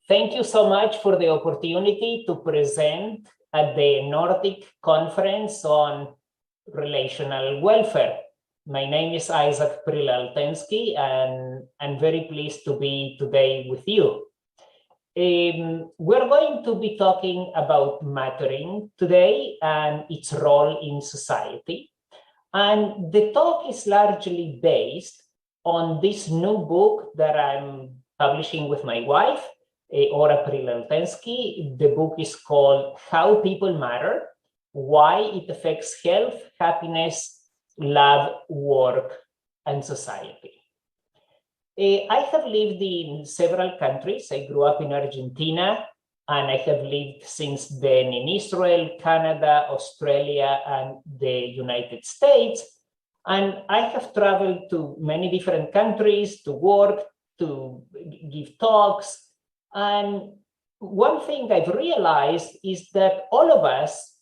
Thank you so much for the opportunity to present at the Nordic conference on relational welfare. My name is Isaac Prilleltensky, and I'm very pleased to be today with you. We're going to be talking about mattering today and its role in society. And the talk is largely based on this new book that I'm publishing with my wife, Ora Prilleltensky. The book is called How People Matter, Why It Affects Health, Happiness, Love, Work, and Society. I have lived in several countries. I grew up in Argentina, and I have lived since then in Israel, Canada, Australia, and the United States. And I have traveled to many different countries to work, to give talks. And one thing I've realized is that all of us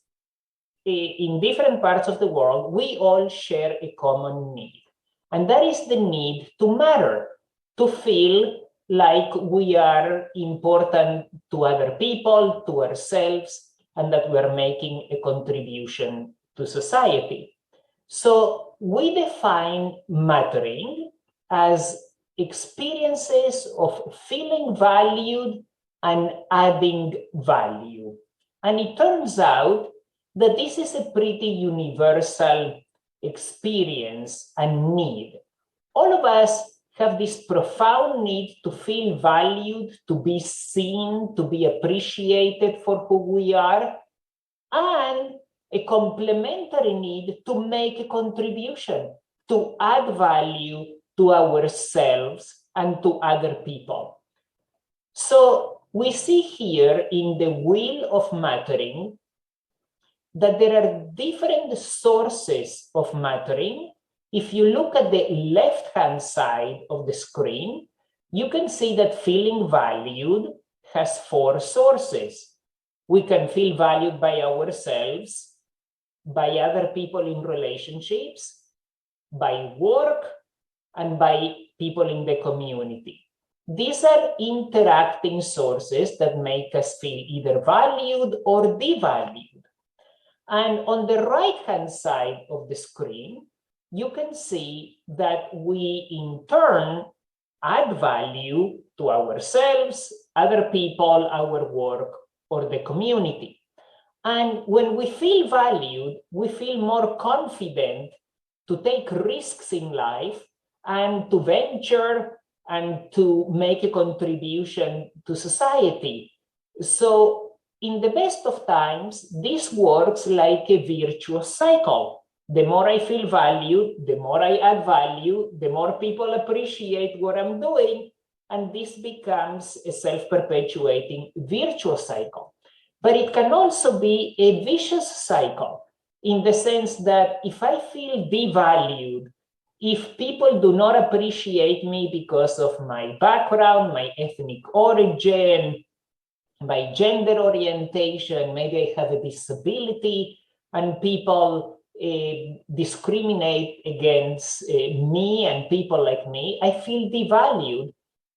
in different parts of the world, we all share a common need. And that is the need to matter, to feel like we are important to other people, to ourselves, and that we are making a contribution to society. So we define mattering as experiences of feeling valued and adding value. And it turns out that this is a pretty universal experience and need. All of us have this profound need to feel valued, to be seen, to be appreciated for who we are, and a complementary need to make a contribution, to add value to ourselves and to other people. So we see here in the wheel of mattering that there are different sources of mattering. If you look at the left-hand side of the screen, you can see that feeling valued has 4 sources. We can feel valued by ourselves, by other people in relationships, by work, and by people in the community. These are interacting sources that make us feel either valued or devalued. And on the right-hand side of the screen, you can see that we in turn add value to ourselves, other people, our work, or the community. And when we feel valued, we feel more confident to take risks in life and to venture and to make a contribution to society. So in the best of times, this works like a virtuous cycle. The more I feel valued, the more I add value, the more people appreciate what I'm doing, and this becomes a self-perpetuating virtuous cycle. But it can also be a vicious cycle in the sense that if I feel devalued, if people do not appreciate me because of my background, my ethnic origin, my gender orientation, maybe I have a disability, and people discriminate against me and people like me, I feel devalued.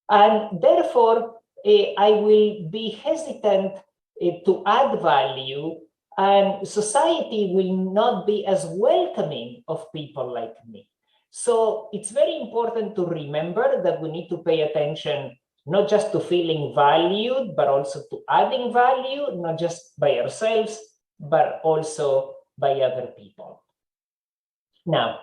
And therefore, I will be hesitant to add value, and society will not be as welcoming of people like me. So it's very important to remember that we need to pay attention not just to feeling valued, but also to adding value, not just by ourselves, but also by other people. Now,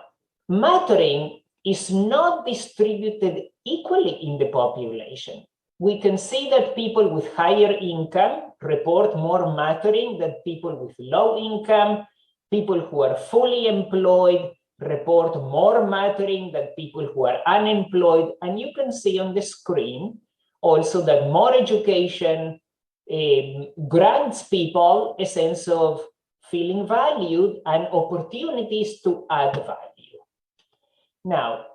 mattering is not distributed equally in the population. We can see that people with higher income report more mattering than people with low income. People who are fully employed report more mattering than people who are unemployed. And you can see on the screen also that more education grants people a sense of feeling valued and opportunities to add value. Now,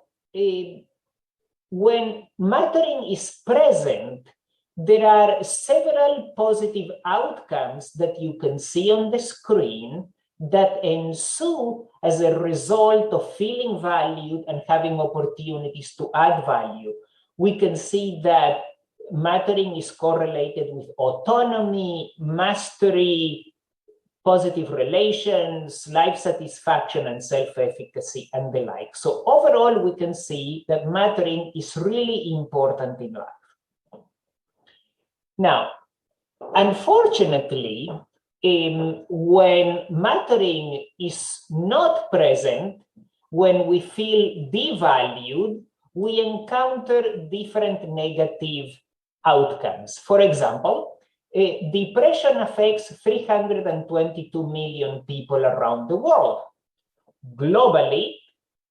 when mattering is present, there are several positive outcomes that you can see on the screen that ensue as a result of feeling valued and having opportunities to add value. We can see that mattering is correlated with autonomy, mastery, positive relations, life satisfaction, and self-efficacy, and the like. So overall, we can see that mattering is really important in life. Now, unfortunately, when mattering is not present, when we feel devalued, we encounter different negative outcomes. For example, depression affects 322 million people around the world. Globally,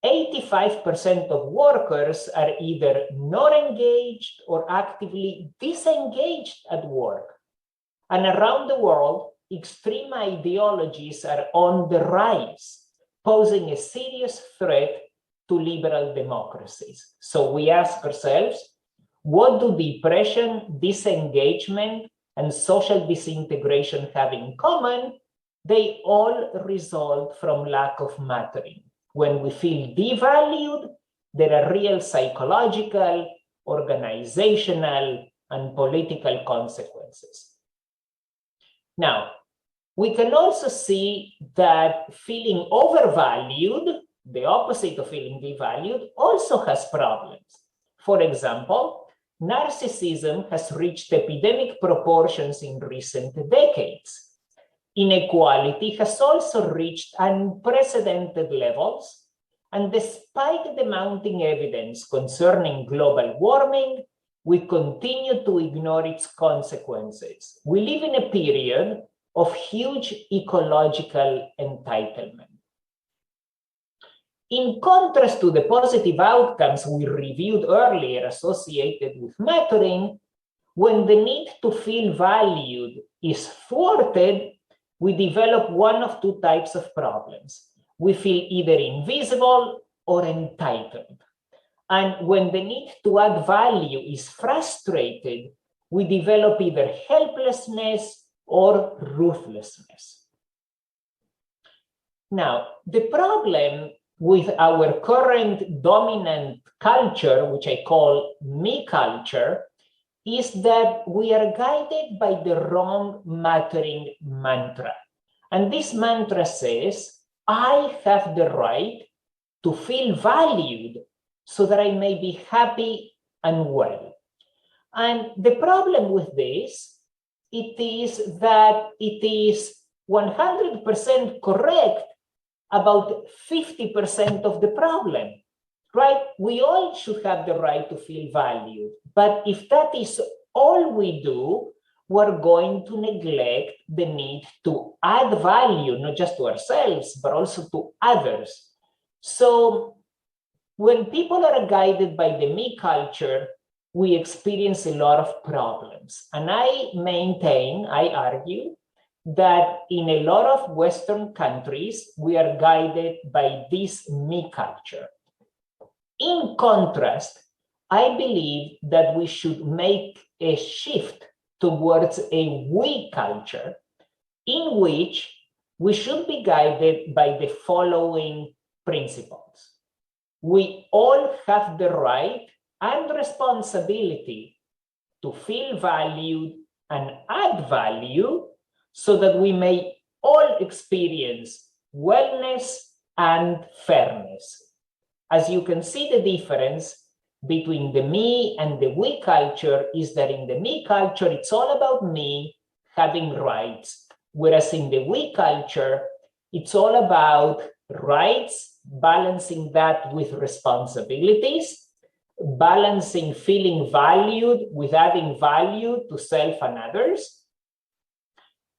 85% of workers are either not engaged or actively disengaged at work. And around the world, extreme ideologies are on the rise, posing a serious threat to liberal democracies. So we ask ourselves, what do depression, disengagement, and social disintegration have in common? They all result from lack of mattering. When we feel devalued, there are real psychological, organizational, and political consequences. Now, we can also see that feeling overvalued, the opposite of feeling devalued, also has problems. For example, narcissism has reached epidemic proportions in recent decades. Inequality has also reached unprecedented levels, and despite the mounting evidence concerning global warming, we continue to ignore its consequences. We live in a period of huge ecological entitlement. In contrast to the positive outcomes we reviewed earlier associated with mattering, when the need to feel valued is thwarted, we develop one of two types of problems. We feel either invisible or entitled. And when the need to add value is frustrated, we develop either helplessness or ruthlessness. Now, the problem with our current dominant culture, which I call me culture, is that we are guided by the wrong mattering mantra. And this mantra says, I have the right to feel valued so that I may be happy and well. And the problem with this, it is that it is 100% correct about 50% of the problem, right? We all should have the right to feel valued. But if that is all we do, we're going to neglect the need to add value, not just to ourselves, but also to others. So when people are guided by the me culture, we experience a lot of problems. And I maintain, I argue, that in a lot of Western countries, we are guided by this me culture. In contrast, I believe that we should make a shift towards a we culture in which we should be guided by the following principles. We all have the right and responsibility to feel valued and add value so that we may all experience wellness and fairness. As you can see, the difference between the me and the we culture is that in the me culture, it's all about me having rights, whereas in the we culture, it's all about rights, balancing that with responsibilities, balancing feeling valued with adding value to self and others,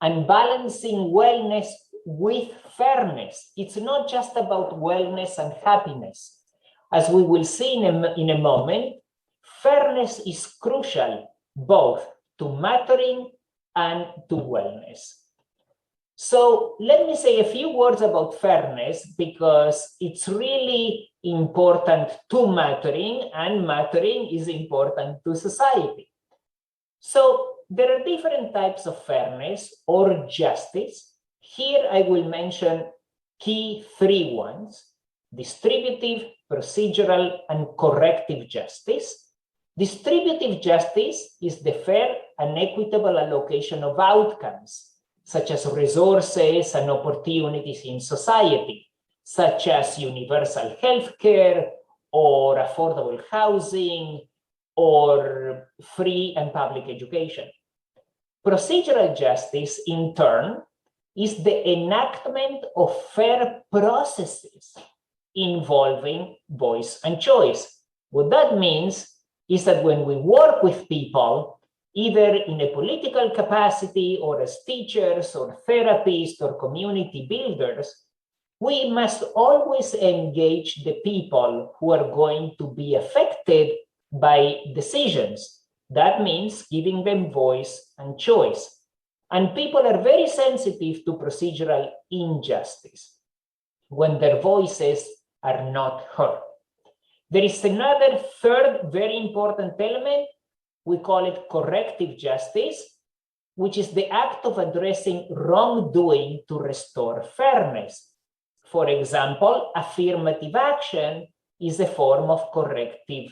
and balancing wellness with fairness. It's not just about wellness and happiness. As we will see in a moment, fairness is crucial both to mattering and to wellness. So let me say a few words about fairness because it's really important to mattering, and mattering is important to society. So there are different types of fairness or justice. Here I will mention key three ones: distributive, procedural, and corrective justice. Distributive justice is the fair and equitable allocation of outcomes, such as resources and opportunities in society, such as universal healthcare or affordable housing or free and public education. Procedural justice, in turn, is the enactment of fair processes involving voice and choice. What that means is that when we work with people, either in a political capacity or as teachers or therapists or community builders, we must always engage the people who are going to be affected by decisions. That means giving them voice and choice. And people are very sensitive to procedural injustice when their voices are not heard. There is another third very important element. We call it corrective justice, which is the act of addressing wrongdoing to restore fairness. For example, affirmative action is a form of corrective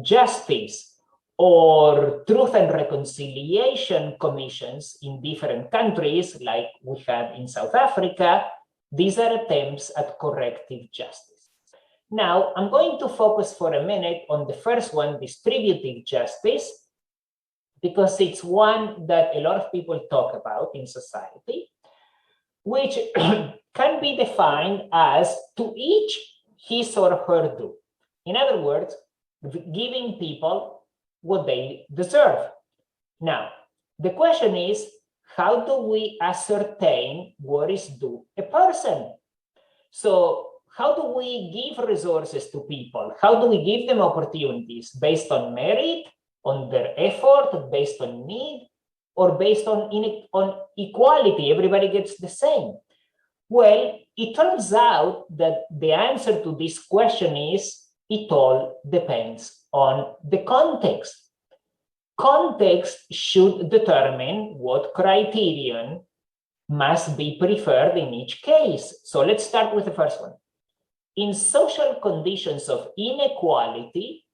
justice, or truth and reconciliation commissions in different countries, like we have in South Africa. These are attempts at corrective justice. Now, I'm going to focus for a minute on the first one, distributive justice, because it's one that a lot of people talk about in society, which can be defined as to each his or her due. In other words, giving people what they deserve. Now, the question is, how do we ascertain what is due a person? So how do we give resources to people? How do we give them opportunities? Based on merit, on their effort, based on need, or based on equality? Everybody gets the same. Well, it turns out that the answer to this question is it all depends on the context. Context should determine what criterion must be preferred in each case. So let's start with the first one. In social conditions of inequality,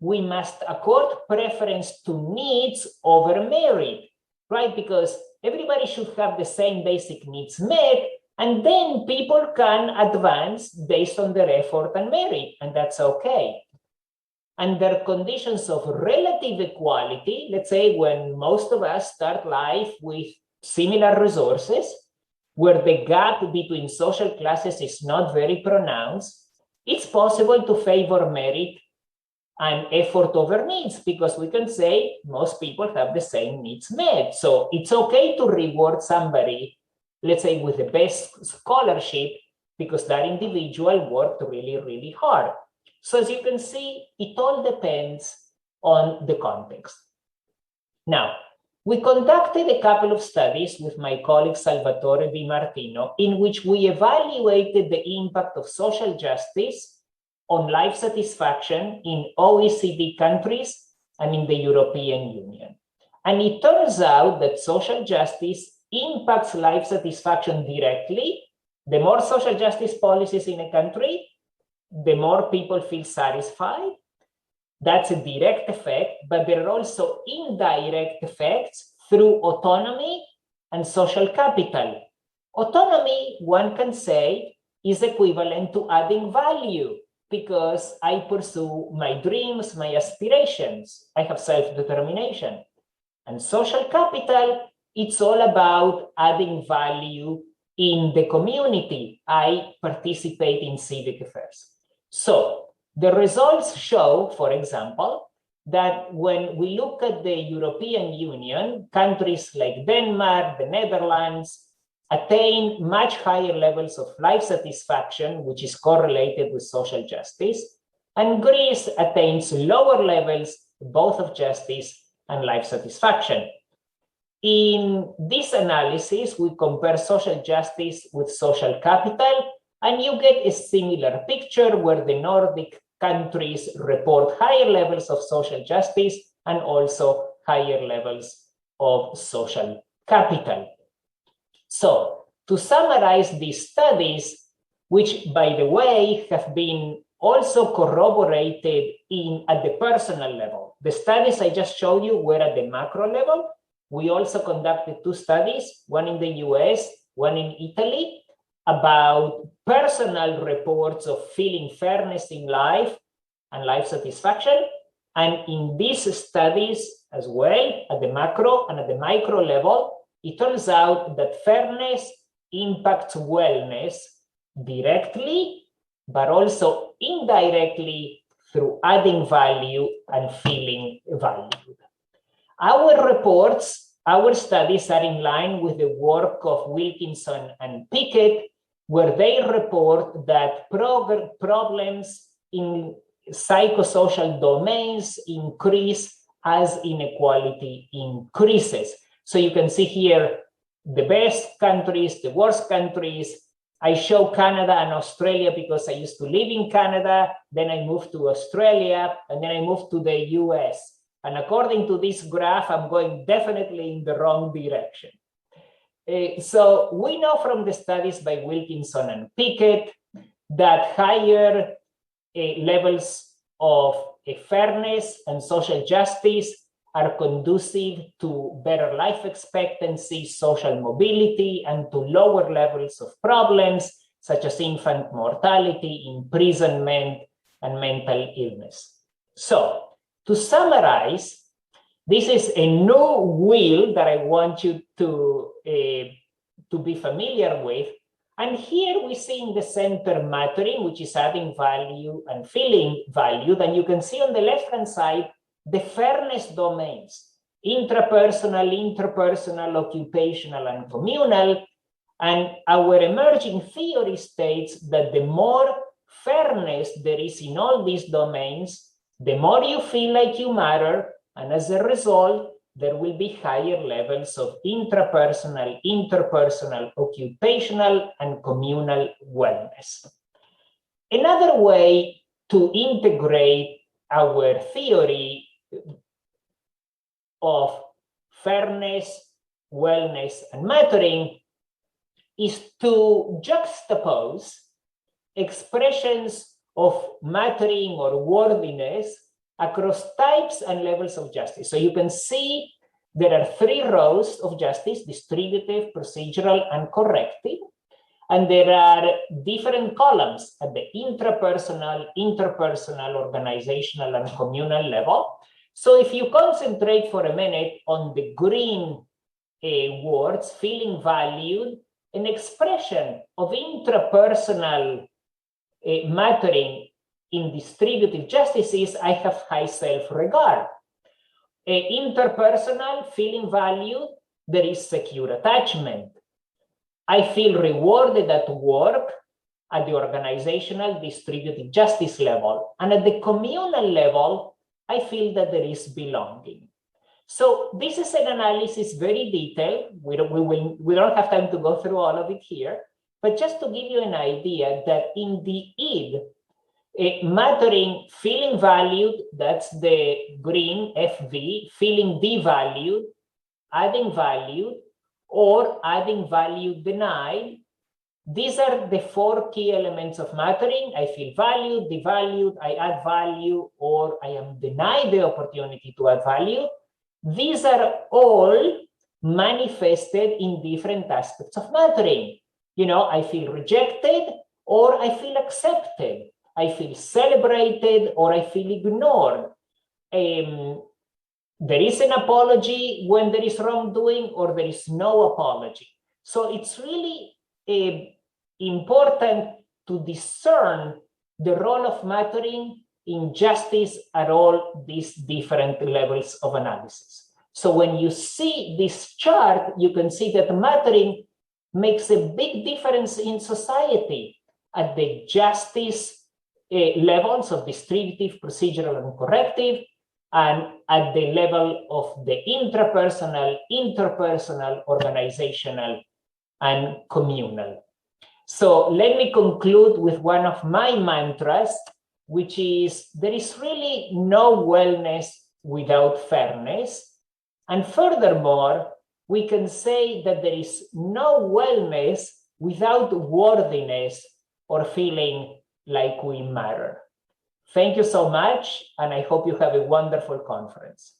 we must accord preference to needs over merit, right? Because everybody should have the same basic needs met, and then people can advance based on their effort and merit, and that's okay. Under conditions of relative equality, let's say when most of us start life with similar resources, where the gap between social classes is not very pronounced, it's possible to favor merit and effort over needs, because we can say most people have the same needs met. So it's okay to reward somebody, let's say with the best scholarship, because that individual worked really, really hard. So as you can see, it all depends on the context. Now, we conducted a couple of studies with my colleague Salvatore Di Martino, in which we evaluated the impact of social justice on life satisfaction in OECD countries and in the European Union. And it turns out that social justice impacts life satisfaction directly. The more social justice policies in a country, the more people feel satisfied. That's a direct effect, but there are also indirect effects through autonomy and social capital. Autonomy, one can say, is equivalent to adding value, because I pursue my dreams, my aspirations. I have self-determination. And social capital, it's all about adding value in the community. I participate in civic affairs. So the results show, for example, that when we look at the European Union, countries like Denmark, the Netherlands, attain much higher levels of life satisfaction, which is correlated with social justice, and Greece attains lower levels both of justice and life satisfaction. In this analysis, we compare social justice with social capital, and you get a similar picture where the Nordic countries report higher levels of social justice and also higher levels of social capital. So, to summarize these studies, which, by the way, have been also corroborated at the personal level. The studies I just showed you were at the macro level. We also conducted 2 studies, one in the US, one in Italy, about personal reports of feeling fairness in life and life satisfaction. And in these studies as well, at the macro and at the micro level, it turns out that fairness impacts wellness directly, but also indirectly through adding value and feeling valued. Our reports, our studies are in line with the work of Wilkinson and Pickett, where they report that problems in psychosocial domains increase as inequality increases. So you can see here the best countries, the worst countries. I show Canada and Australia because I used to live in Canada, then I moved to Australia, and then I moved to the US. And according to this graph, I'm going definitely in the wrong direction. So we know from the studies by Wilkinson and Pickett that higher levels of fairness and social justice are conducive to better life expectancy, social mobility, and to lower levels of problems such as infant mortality, imprisonment, and mental illness. So, to summarize, this is a new wheel that I want you to be familiar with. And here we see in the center mattering, which is adding value and feeling valued. And you can see on the left-hand side, the fairness domains, intrapersonal, interpersonal, occupational, and communal. And our emerging theory states that the more fairness there is in all these domains, the more you feel like you matter. And as a result, there will be higher levels of intrapersonal, interpersonal, occupational, and communal wellness. Another way to integrate our theory of fairness, wellness, and mattering is to juxtapose expressions of mattering or worthiness across types and levels of justice. So you can see there are 3 rows of justice: distributive, procedural, and corrective. And there are different columns at the intrapersonal, interpersonal, organizational, and communal level. So if you concentrate for a minute on the green words, feeling valued, an expression of intrapersonal mattering in distributive justice is I have high self-regard. Interpersonal, feeling valued, there is secure attachment. I feel rewarded at work at the organizational distributive justice level. And at the communal level, I feel that there is belonging. So this is an analysis very detailed. We don't have time to go through all of it here, but just to give you an idea that in the id, mattering, feeling valued, that's the green FV, feeling devalued, adding value, or adding value denied. These are the 4 key elements of mattering. I feel valued, devalued, I add value, or I am denied the opportunity to add value. These are all manifested in different aspects of mattering. You know, I feel rejected, or I feel accepted. I feel celebrated, or I feel ignored. There is an apology when there is wrongdoing, or there is no apology. So it's really important to discern the role of mattering in justice at all these different levels of analysis. So when you see this chart, you can see that mattering makes a big difference in society at the justice levels of distributive, procedural, and corrective, and at the level of the intrapersonal, interpersonal, organizational, and communal. So let me conclude with one of my mantras, which is there is really no wellness without fairness. And furthermore, we can say that there is no wellness without worthiness or feeling like we matter. Thank you so much, and I hope you have a wonderful conference.